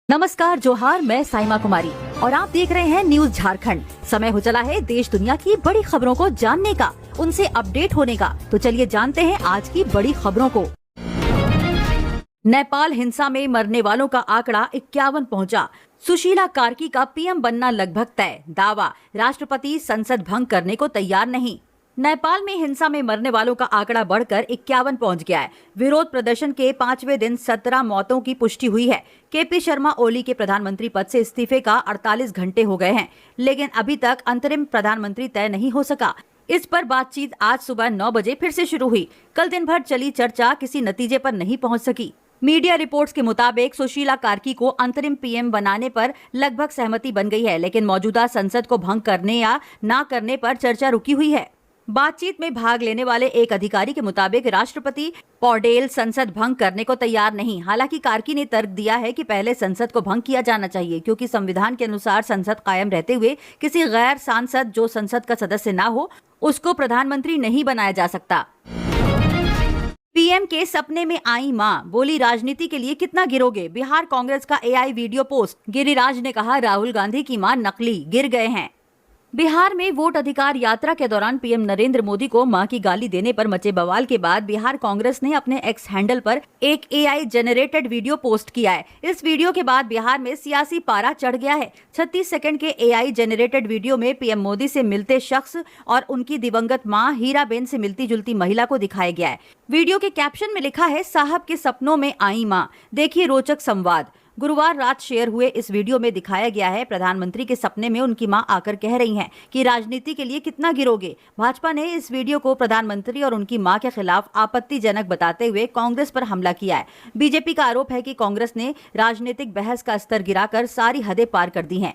नमस्कार, जोहार। मैं साइमा कुमारी और आप देख रहे हैं न्यूज झारखंड। समय हो चला है देश दुनिया की बड़ी खबरों को जानने का, उनसे अपडेट होने का। तो चलिए जानते हैं आज की बड़ी खबरों को। नेपाल हिंसा में मरने वालों का आंकड़ा 51 पहुंचा। सुशीला कार्की का पीएम बनना लगभग तय। दावा, राष्ट्रपति संसद भंग करने को तैयार नहीं। नेपाल में हिंसा में मरने वालों का आंकड़ा बढ़कर 51 पहुंच गया है। विरोध प्रदर्शन के 5वें दिन 17 मौतों की पुष्टि हुई है। केपी शर्मा ओली के प्रधानमंत्री पद से इस्तीफे का 48 घंटे हो गए हैं, लेकिन अभी तक अंतरिम प्रधानमंत्री तय नहीं हो सका। इस पर बातचीत आज सुबह 9 बजे फिर से शुरू हुई। कल दिन भर चली चर्चा किसी नतीजे पर नहीं पहुंच सकी। मीडिया रिपोर्ट्स के मुताबिक सुशीला कार्की को अंतरिम पीएम बनाने पर लगभग सहमति बन गई है, लेकिन मौजूदा संसद को भंग करने या न करने पर चर्चा रुकी हुई है। बातचीत में भाग लेने वाले एक अधिकारी के मुताबिक राष्ट्रपति पौडेल संसद भंग करने को तैयार नहीं। हालांकि कार्की ने तर्क दिया है कि पहले संसद को भंग किया जाना चाहिए, क्योंकि संविधान के अनुसार संसद कायम रहते हुए किसी गैर सांसद जो संसद का सदस्य ना हो उसको प्रधानमंत्री नहीं बनाया जा सकता। पीएम के सपने में आई मां, बोली राजनीति के लिए कितना गिरोगे। बिहार कांग्रेस का एआई वीडियो पोस्ट। गिरिराज ने कहा राहुल गांधी की मां नकली, गिर गए हैं। बिहार में वोट अधिकार यात्रा के दौरान पीएम नरेंद्र मोदी को मां की गाली देने पर मचे बवाल के बाद बिहार कांग्रेस ने अपने एक्स हैंडल पर एक एआई जनरेटेड वीडियो पोस्ट किया है। इस वीडियो के बाद बिहार में सियासी पारा चढ़ गया है। 36 सेकंड के एआई जनरेटेड वीडियो में पीएम मोदी से मिलते शख्स और उनकी दिवंगत मां हीराबेन से मिलती जुलती महिला को दिखाया गया है। वीडियो के कैप्शन में लिखा है, साहब के सपनों में आई मां, देखिए रोचक संवाद। गुरुवार रात शेयर हुए इस वीडियो में दिखाया गया है प्रधानमंत्री के सपने में उनकी मां आकर कह रही हैं कि राजनीति के लिए कितना गिरोगे। भाजपा ने इस वीडियो को प्रधानमंत्री और उनकी मां के खिलाफ आपत्तिजनक बताते हुए कांग्रेस पर हमला किया है। बीजेपी का आरोप है कि कांग्रेस ने राजनीतिक बहस का स्तर गिराकर सारी हदें पार कर दी हैं।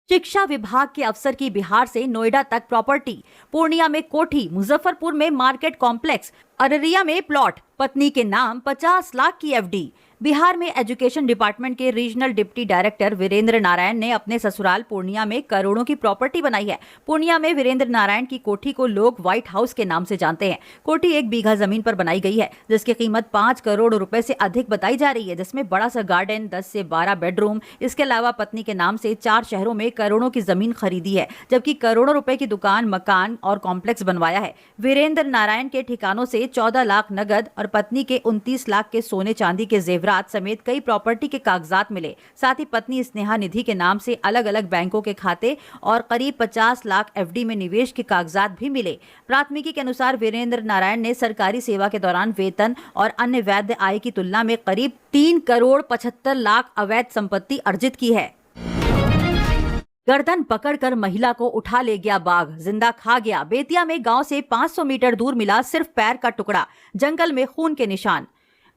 शिक्षा विभाग के अफसर की बिहार से नोएडा तक प्रॉपर्टी। पूर्णिया में कोठी, मुजफ्फरपुर में मार्केट कॉम्प्लेक्स, अररिया में प्लॉट, पत्नी के नाम 50 लाख की एफडी। बिहार में एजुकेशन डिपार्टमेंट के regional deputy director Virendra Narayan ने अपने ससुराल पूर्णिया में करोड़ों की प्रॉपर्टी बनाई है। पूर्णिया में वीरेंद्र नारायण की कोठी को लोग व्हाइट हाउस के नाम से जानते हैं। कोठी 1 बीघा जमीन पर बनाई गई है, जिसकी कीमत 5 करोड़ रुपए से अधिक बताई जा रही है, जिसमें बड़ा सा गार्डन, 10 से 12 बेडरूम। इसके अलावा पत्नी के नाम से 4 शहरों में करोड़ों की जमीन खरीदी है, जबकि करोड़ों रुपए की दुकान, मकान और कॉम्प्लेक्स बनवाया है। वीरेंद्र नारायण के ठिकानों से 14 लाख नगद और पत्नी के 29 लाख के सोने चांदी के जेवरात समेत कई प्रॉपर्टी के कागजात मिले। साथ ही पत्नी स्नेहा निधि के नाम से अलग अलग बैंकों के खाते और करीब 50 लाख एफडी में निवेश के कागजात भी मिले। प्राथमिकी के अनुसार वीरेंद्र नारायण ने सरकारी सेवा के दौरान वेतन और अन्य वैध आय की तुलना में करीब 3 करोड़ 75 लाख अवैध संपत्ति अर्जित की है। गर्दन पकड़कर महिला को उठा ले गया बाघ, जिंदा खा गया। बेतिया में गांव से 500 मीटर दूर मिला सिर्फ पैर का टुकड़ा, जंगल में खून के निशान।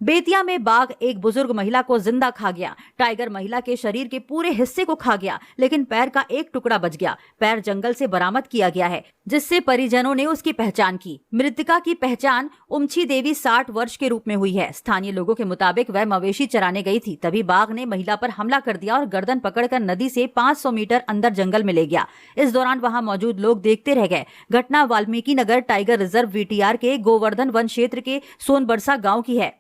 बेतिया में बाघ एक बुजुर्ग महिला को जिंदा खा गया। टाइगर महिला के शरीर के पूरे हिस्से को खा गया, लेकिन पैर का एक टुकड़ा बच गया। पैर जंगल से बरामद किया गया है, जिससे परिजनों ने उसकी पहचान की। मृतका की पहचान उमछी देवी 60 वर्ष के रूप में हुई है। स्थानीय लोगों के मुताबिक वह मवेशी चराने गई थी, तभी बाघ ने महिला पर हमला कर दिया और गर्दन पकड़कर नदी से 500 मीटर अंदर जंगल में ले गया। इस दौरान वहां मौजूद लोग देखते रह गए। घटना Valmiki Nagar tiger reserve VTR के गोवर्धन वन क्षेत्र के सोनबरसा गाँव की है।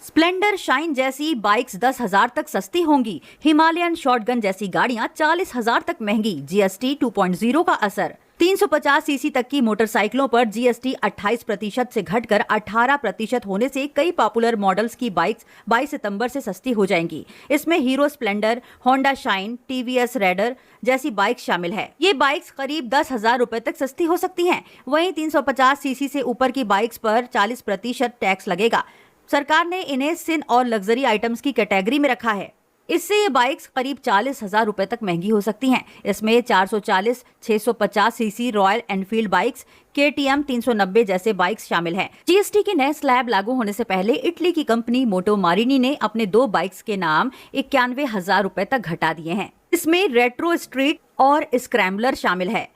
स्प्लेंडर, शाइन जैसी बाइक्स 10,000 तक सस्ती होंगी। हिमालयन शॉटगन जैसी गाड़ियां 40,000 तक महंगी। जीएसटी 2.0 का असर। 350 सीसी तक की मोटरसाइकिलों पर जीएसटी 28% से घटकर 18% होने से कई पॉपुलर मॉडल्स की बाइक्स 22 सितंबर से सस्ती हो जाएंगी। इसमें hero Splendor, Honda shine, TVS raider जैसी बाइक्स शामिल है। ये बाइक्स करीब 10,000 रुपए तक सस्ती हो सकती हैं। वहीं 350 सीसी से ऊपर की बाइक्स पर 40% टैक्स लगेगा। सरकार ने इन्हें सिन और लग्जरी आइटम्स की कैटेगरी में रखा है। इससे ये बाइक्स करीब 40,000 रुपए तक महंगी हो सकती हैं। इसमें 440, 650 CC royal Enfield bikes, KTM 390 जैसे बाइक्स शामिल हैं। जीएसटी के नए स्लैब लागू होने से पहले इटली की कंपनी मोटो मारिनी ने अपने 2 बाइक्स के नाम 91,000 रुपए तक घटा दिए हैं। इसमें रेट्रो स्ट्रीट और स्क्रैम्बलर शामिल है।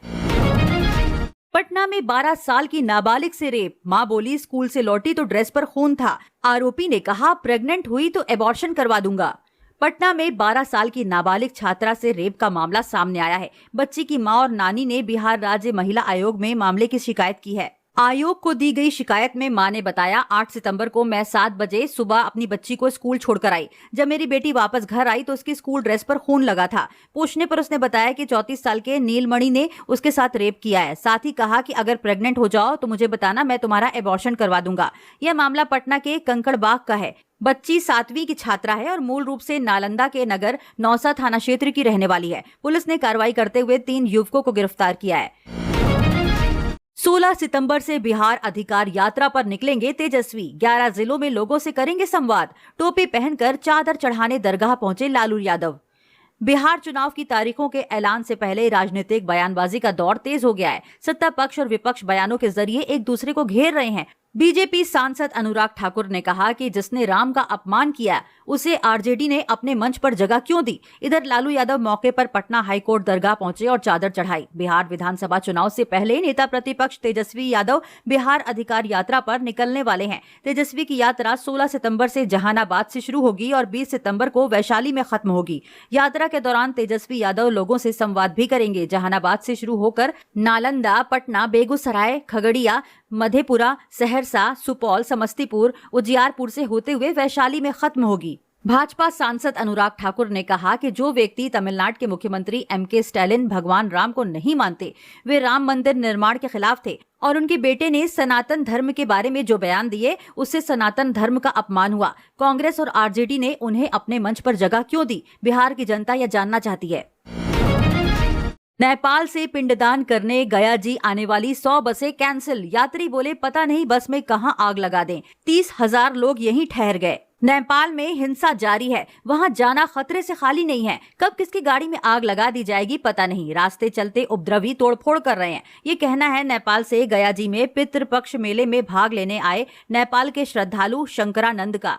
पटना में 12 साल की नाबालिग से रेप। मां बोली स्कूल से लौटी तो ड्रेस पर खून था। आरोपी ने कहा प्रेग्नेंट हुई तो एबॉर्शन करवा दूंगा। पटना में 12 साल की नाबालिग छात्रा से रेप का मामला सामने आया है। बच्ची की मां और नानी ने बिहार राज्य महिला आयोग में मामले की शिकायत की है। आयोग को दी गई शिकायत में मां ने बताया, 8 सितंबर को मैं 7 बजे सुबह अपनी बच्ची को स्कूल छोड़कर आई। जब मेरी बेटी वापस घर आई तो उसकी स्कूल ड्रेस पर खून लगा था। पूछने पर उसने बताया कि 34 साल के नीलमणि ने उसके साथ रेप किया है। साथ ही कहा कि अगर प्रेग्नेंट हो जाओ तो मुझे बताना, मैं तुम्हारा एबॉर्शन करवा दूंगा। यह मामला पटना के कंकड़बाग का है। बच्ची 7वीं की छात्रा है और मूल रूप से नालंदा के नगर नौसा थाना क्षेत्र की रहने वाली है। पुलिस ने कार्रवाई करते हुए 3 युवकों को गिरफ्तार किया है। 16 सितंबर से बिहार अधिकार यात्रा पर निकलेंगे तेजस्वी। 11 जिलों में लोगों से करेंगे संवाद। टोपी पहनकर चादर चढ़ाने दरगाह पहुंचे लालू यादव। बिहार चुनाव की तारीखों के ऐलान से पहले राजनीतिक बयानबाजी का दौर तेज हो गया है। सत्ता पक्ष और विपक्ष बयानों के जरिए एक दूसरे को घेर रहे हैं। बीजेपी सांसद अनुराग ठाकुर ने कहा कि जिसने राम का अपमान किया उसे आरजेडी ने अपने मंच पर जगह क्यों दी। इधर लालू यादव मौके पर पटना हाईकोर्ट दरगाह पहुंचे और चादर चढ़ाई। बिहार विधानसभा चुनाव से पहले नेता प्रतिपक्ष तेजस्वी यादव बिहार अधिकार यात्रा पर निकलने वाले हैं। तेजस्वी की यात्रा 16 सितंबर से जहानाबाद से शुरू होगी और 20 सितंबर को वैशाली में खत्म होगी। यात्रा के दौरान तेजस्वी यादव लोगों से संवाद भी करेंगे। जहानाबाद से शुरू होकर नालंदा, पटना, बेगूसराय, खगड़िया, मधेपुरा, सहरसा, सुपौल, समस्तीपुर, उजियारपुर से होते हुए वैशाली में खत्म होगी। भाजपा सांसद अनुराग ठाकुर ने कहा कि जो व्यक्ति तमिलनाडु के मुख्यमंत्री एमके स्टालिन भगवान राम को नहीं मानते, वे राम मंदिर निर्माण के खिलाफ थे और उनके बेटे ने सनातन धर्म के बारे में जो बयान दिए उससे सनातन धर्म का अपमान हुआ। कांग्रेस और आरजेडी ने उन्हें अपने मंच पर जगह क्यों दी, बिहार की जनता यह जानना चाहती है। नेपाल से पिंडदान करने गया जी आने वाली 100 बसें कैंसिल। यात्री बोले पता नहीं बस में कहां आग लगा दें। 30,000 लोग यहीं ठहर गए। नेपाल में हिंसा जारी है, वहां जाना खतरे से खाली नहीं है। कब किसकी गाड़ी में आग लगा दी जाएगी पता नहीं। रास्ते चलते उपद्रवी तोड़फोड़ कर रहे हैं। ये कहना है नेपाल से गया जी में पितृपक्ष मेले में भाग लेने आए नेपाल के श्रद्धालु शंकरानंद का।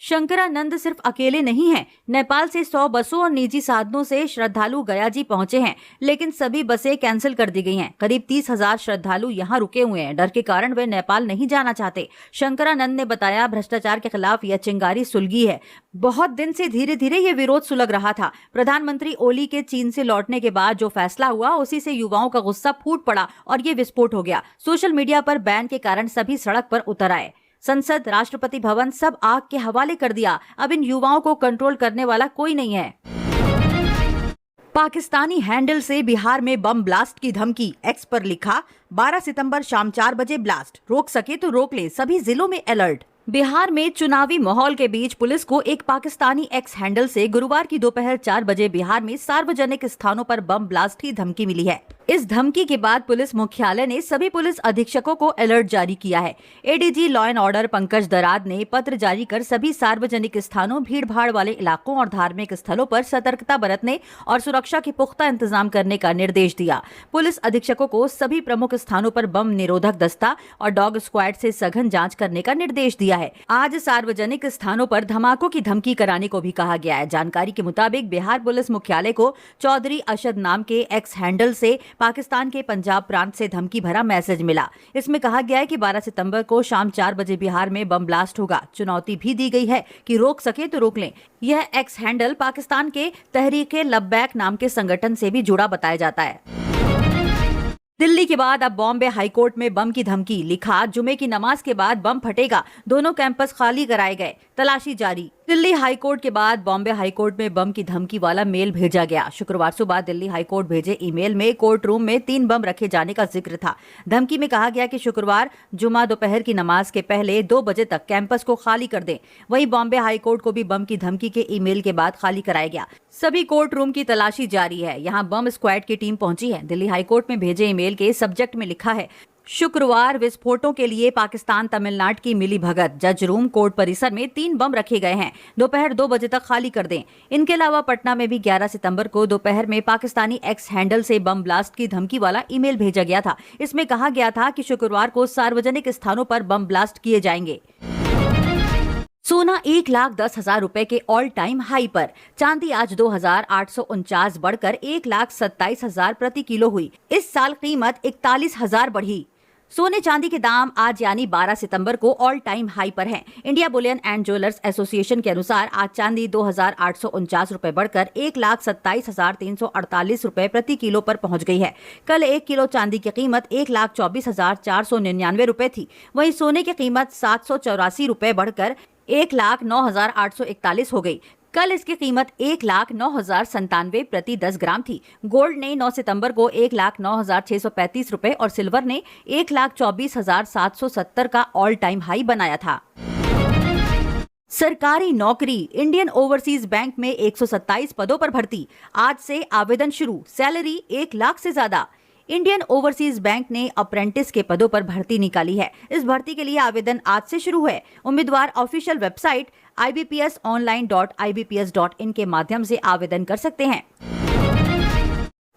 शंकरानंद सिर्फ अकेले नहीं हैं। नेपाल से 100 बसों और निजी साधनों से श्रद्धालु गया जी पहुंचे हैं, लेकिन सभी बसें कैंसिल कर दी गई हैं। करीब 30,000 श्रद्धालु यहां रुके हुए हैं। डर के कारण वे नेपाल नहीं जाना चाहते। शंकरानंद ने बताया, भ्रष्टाचार के खिलाफ यह चिंगारी सुलगी है। बहुत दिन से धीरे धीरे ये विरोध सुलग रहा था। प्रधानमंत्री ओली के चीन से लौटने के बाद जो फैसला हुआ उसी से युवाओं का गुस्सा फूट पड़ा और ये विस्फोट हो गया। सोशल मीडिया पर बैन के कारण सभी सड़क पर उतर आए। संसद, राष्ट्रपति भवन सब आग के हवाले कर दिया। अब इन युवाओं को कंट्रोल करने वाला कोई नहीं है। पाकिस्तानी हैंडल से बिहार में बम ब्लास्ट की धमकी। एक्स पर लिखा, 12 सितंबर शाम 4 बजे ब्लास्ट, रोक सके तो रोक ले, सभी जिलों में अलर्ट। बिहार में चुनावी माहौल के बीच पुलिस को एक पाकिस्तानी एक्स हैंडल से गुरुवार की दोपहर 4 बजे बिहार में सार्वजनिक स्थानों पर बम ब्लास्ट की धमकी मिली है। इस धमकी के बाद पुलिस मुख्यालय ने सभी पुलिस अधीक्षकों को अलर्ट जारी किया है। ADG law and order Pankaj Darad ने पत्र जारी कर सभी सार्वजनिक स्थानों, भीड़भाड़ वाले इलाकों और धार्मिक स्थलों पर सतर्कता बरतने और सुरक्षा के पुख्ता इंतजाम करने का निर्देश दिया। पुलिस अधीक्षकों को सभी प्रमुख स्थानों पर बम निरोधक दस्ता और डॉग स्क्वाड से सघन जांच करने का निर्देश दिया है। आज सार्वजनिक स्थानों पर धमाकों की धमकी कराने को भी कहा गया है। जानकारी के मुताबिक बिहार पुलिस मुख्यालय को चौधरी अशद नाम के एक्स हैंडल से पाकिस्तान के पंजाब प्रांत से धमकी भरा मैसेज मिला। इसमें कहा गया है कि 12 सितंबर को शाम 4 बजे बिहार में बम ब्लास्ट होगा। चुनौती भी दी गई है कि रोक सके तो रोक लें। यह एक्स हैंडल पाकिस्तान के तहरीके लब्बैक नाम के संगठन से भी जुड़ा बताया जाता है। दिल्ली के बाद अब बॉम्बे हाईकोर्ट में बम की धमकी। लिखा, जुमे की नमाज के बाद बम फटेगा, दोनों कैंपस खाली कराए गए, तलाशी जारी। दिल्ली हाईकोर्ट के बाद बॉम्बे हाईकोर्ट में बम की धमकी वाला मेल भेजा गया। शुक्रवार सुबह दिल्ली हाईकोर्ट भेजे ईमेल में कोर्ट रूम में 3 बम रखे जाने का जिक्र था। धमकी में कहा गया कि शुक्रवार जुमा दोपहर की नमाज के पहले 2 बजे तक कैंपस को खाली कर दें। वहीं बॉम्बे हाईकोर्ट को भी बम की धमकी के ईमेल के बाद खाली कराया गया। सभी कोर्ट रूम की तलाशी जारी है। यहाँ बम स्क्वाड की टीम पहुंची है। दिल्ली हाईकोर्ट में भेजे ईमेल के सब्जेक्ट में लिखा है, शुक्रवार विस्फोटों के लिए पाकिस्तान तमिलनाडु की मिली भगत। जज रूम कोर्ट परिसर में 3 बम रखे गए हैं, दोपहर 2 बजे तक खाली कर दें। इनके अलावा पटना में भी 11 सितंबर को दोपहर में पाकिस्तानी एक्स हैंडल से बम ब्लास्ट की धमकी वाला ईमेल भेजा गया था। इसमें कहा गया था कि शुक्रवार को सार्वजनिक स्थानों पर बम ब्लास्ट किए जाएंगे। सोना 1,10,000 रुपए के ऑल टाइम हाई पर। चांदी आज 2,849 बढ़कर 1,27,000 प्रति किलो हुई। इस साल कीमत 41,000 बढ़ी। सोने चांदी के दाम आज यानी 12 सितंबर को ऑल टाइम हाई पर हैं। India Boolean and jewellers association के अनुसार आज चांदी 2,849 रुपए बढ़कर 1,27,348 रुपए प्रति किलो पर पहुंच गई है। कल 1 किलो चांदी की कीमत 1,24,499 रुपए थी। वहीं सोने की कीमत 784 रुपए बढ़कर 1,09,841 हो गई। कल इसकी कीमत 1,09,097 प्रति 10 ग्राम थी। गोल्ड ने 9 सितंबर को 1,09,635 रुपए और सिल्वर ने 1,24,770 का ऑल टाइम हाई बनाया था। सरकारी नौकरी। इंडियन ओवरसीज बैंक में 127 पदों पर भर्ती। आज से आवेदन शुरू। सैलरी 1 लाख से ज्यादा। इंडियन ओवरसीज बैंक ने अप्रेंटिस के पदों पर भर्ती निकाली है। इस भर्ती के लिए आवेदन आज से शुरू है। उम्मीदवार ऑफिशियल वेबसाइट ibpsonline.ibps.in के माध्यम से आवेदन कर सकते हैं।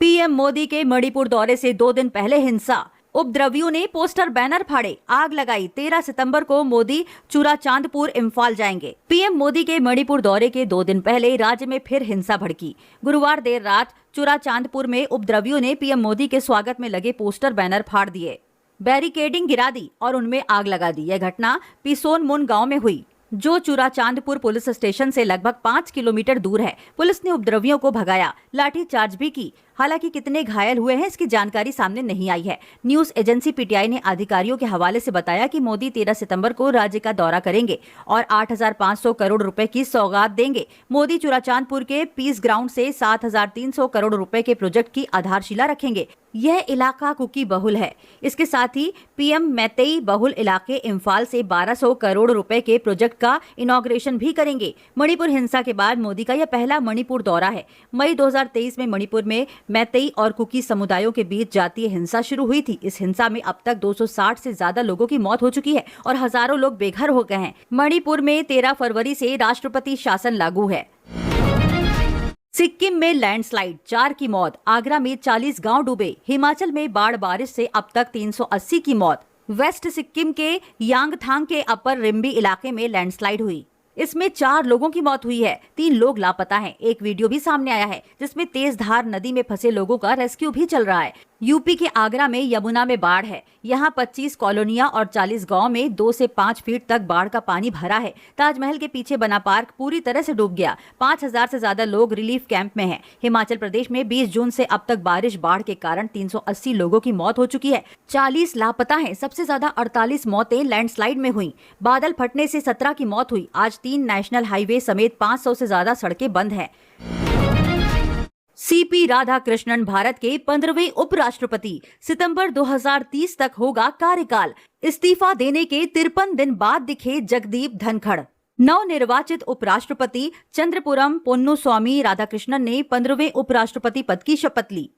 पीएम मोदी के मणिपुर दौरे से 2 दिन पहले हिंसा। उपद्रवियों ने पोस्टर बैनर फाड़े, आग लगाई। 13 सितंबर को मोदी चूराचांदपुर इम्फाल जाएंगे। पीएम मोदी के मणिपुर दौरे के 2 दिन पहले राज्य में फिर हिंसा भड़की। गुरुवार देर रात चूराचांदपुर में उपद्रवियों ने पीएम मोदी के स्वागत में लगे पोस्टर बैनर फाड़ दिए, बैरिकेडिंग गिरा दी और उनमें आग लगा दी। यह घटना पिसोनमुन गांव में हुई, जो चूराचांदपुर पुलिस स्टेशन से लगभग 5 किलोमीटर दूर है। पुलिस ने उपद्रवियों को भगाया, लाठीचार्ज भी की। हालांकि कितने घायल हुए हैं इसकी जानकारी सामने नहीं आई है। न्यूज एजेंसी पीटीआई ने अधिकारियों के हवाले से बताया कि मोदी 13 सितंबर को राज्य का दौरा करेंगे और 8,500 करोड़ रुपए की सौगात देंगे। मोदी चूराचांदपुर के पीस ग्राउंड से 7,300 करोड़ रुपए के प्रोजेक्ट की आधारशिला रखेंगे। यह इलाका कुकी बहुल है। इसके साथ ही पीएम मैतेई बहुल इलाके इम्फाल से 1,200 करोड़ रुपए के प्रोजेक्ट का इनॉग्रेशन भी करेंगे। मणिपुर हिंसा के बाद मोदी का यह पहला मणिपुर दौरा है। मई 2023 में मणिपुर में मैतेई और कुकी समुदायों के बीच जातीय हिंसा शुरू हुई थी। इस हिंसा में अब तक 260 से ज्यादा लोगों की मौत हो चुकी है और हजारों लोग बेघर हो गए हैं। मणिपुर में 13 फरवरी से राष्ट्रपति शासन लागू है। सिक्किम में लैंडस्लाइड, 4 की मौत। आगरा में 40 गांव डूबे। हिमाचल में बाढ़ बारिश से अब तक 380 की मौत। वेस्ट सिक्किम के यांगथांग के अपर रिम्बी इलाके में लैंडस्लाइड हुई। इसमें 4 लोगों की मौत हुई है, 3 लोग लापता हैं। एक वीडियो भी सामने आया है जिसमें तेज धार नदी में फंसे लोगों का रेस्क्यू भी चल रहा है। यूपी के आगरा में यमुना में बाढ़ है। यहाँ 25 कॉलोनियां और 40 गांव में 2 से 5 फीट तक बाढ़ का पानी भरा है। ताजमहल के पीछे बना पार्क पूरी तरह से डूब गया। 5,000 से ज्यादा लोग रिलीफ कैंप में हैं। हिमाचल प्रदेश में 20 जून से अब तक बारिश बाढ़ के कारण 380 लोगों की मौत हो चुकी है। 40 लापता हैं। सबसे ज्यादा 48 मौतें लैंडस्लाइड में हुई। बादल फटने से 17 की मौत हुई। आज 3 नेशनल हाईवे समेत 500 से ज्यादा सड़कें बंद हैं। सीपी राधाकृष्णन भारत के 15वें उपराष्ट्रपति। सितंबर 2030 तक होगा कार्यकाल। इस्तीफा देने के 53 दिन बाद दिखे जगदीप धनखड़। नवनिर्वाचित उपराष्ट्रपति चंद्रपुरम पोन्नुस्वामी राधाकृष्णन ने 15वें उपराष्ट्रपति पद की शपथ ली।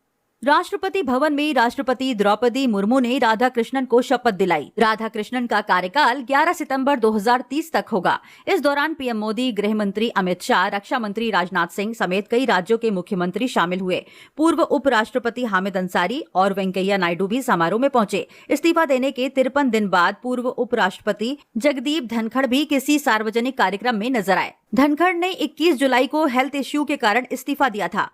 राष्ट्रपति भवन में राष्ट्रपति द्रौपदी मुर्मू ने राधाकृष्णन को शपथ दिलाई। राधाकृष्णन का कार्यकाल 11 सितंबर 2030 तक होगा। इस दौरान पीएम मोदी, गृह मंत्री अमित शाह, रक्षा मंत्री राजनाथ सिंह समेत कई राज्यों के मुख्यमंत्री शामिल हुए। पूर्व उपराष्ट्रपति हामिद अंसारी और वेंकैया नायडू भी समारोह में पहुंचे। इस्तीफा देने के 53 दिन बाद पूर्व उपराष्ट्रपति जगदीप धनखड़ भी किसी सार्वजनिक कार्यक्रम में नजर आए। धनखड़ ने 21 जुलाई को हेल्थ इश्यू के कारण इस्तीफा दिया था।